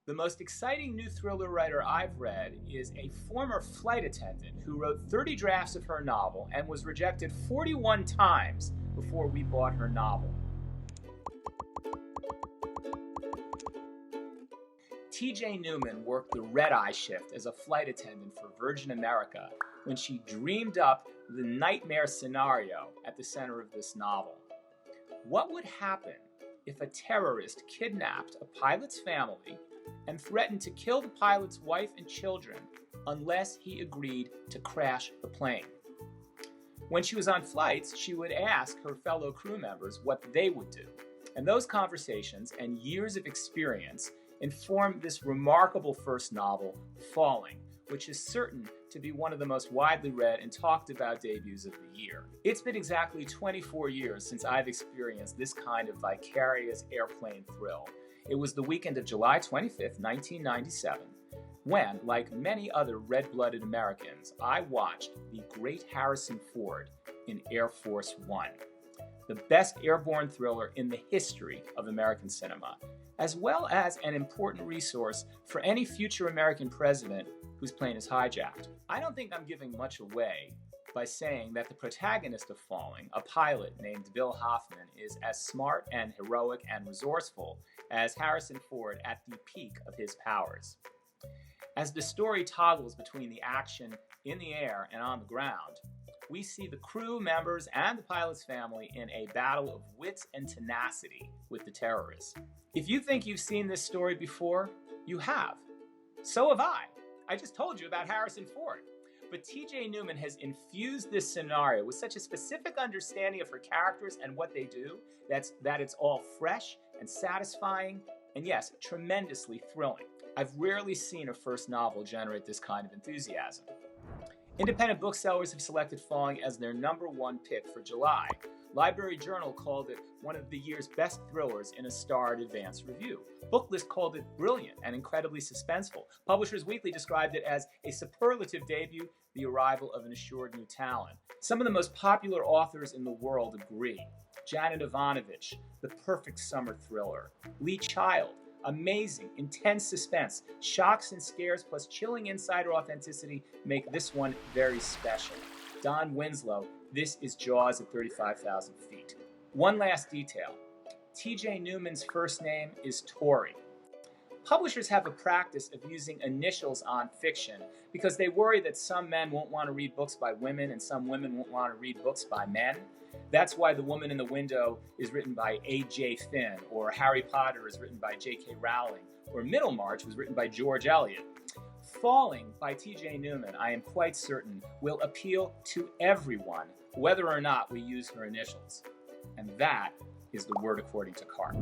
The most exciting new thriller writer I've read is a former flight attendant who wrote 30 drafts of her novel and was rejected 41 times before we bought her novel. T.J. Newman worked the red-eye shift as a flight attendant for Virgin America when she dreamed up the nightmare scenario at the center of this novel. What would happen if a terrorist kidnapped a pilot's family and threatened to kill the pilot's wife and children unless he agreed to crash the plane? When she was on flights, she would ask her fellow crew members what they would do. And those conversations and years of experience informed this remarkable first novel, Falling, which is certain to be one of the most widely read and talked about debuts of the year. It's been exactly 24 years since I've experienced this kind of vicarious airplane thrill. It was the weekend of July 25th, 1997, when, like many other red-blooded Americans, I watched the great Harrison Ford in Air Force One, the best airborne thriller in the history of American cinema, as well as an important resource for any future American president whose plane is hijacked. I don't think I'm giving much away by saying that the protagonist of Falling, a pilot named Bill Hoffman, is as smart and heroic and resourceful as Harrison Ford at the peak of his powers. As the story toggles between the action in the air and on the ground, we see the crew members and the pilot's family in a battle of wits and tenacity with the terrorists. If you think you've seen this story before, you have. So have I. I just told you about Harrison Ford. But T.J. Newman has infused this scenario with such a specific understanding of her characters and what they do that it's all fresh and satisfying and, yes, tremendously thrilling. I've rarely seen a first novel generate this kind of enthusiasm. Independent booksellers have selected Falling as their #1 pick for July. Library Journal called it one of the year's best thrillers in a starred advance review. Booklist called it brilliant and incredibly suspenseful. Publishers Weekly described it as a superlative debut, the arrival of an assured new talent. Some of the most popular authors in the world agree. Janet Ivanovich, the perfect summer thriller. Lee Child, amazing, intense suspense, shocks and scares plus chilling insider authenticity make this one very special. Don Winslow, this is Jaws at 35,000 feet. One last detail. T.J. Newman's first name is Tori. Publishers have a practice of using initials on fiction because they worry that some men won't want to read books by women and some women won't want to read books by men. That's why The Woman in the Window is written by A.J. Finn, or Harry Potter is written by J.K. Rowling, or Middlemarch was written by George Eliot. Falling by T.J. Newman, I am quite certain, will appeal to everyone, whether or not we use her initials. And that is the word according to Karp.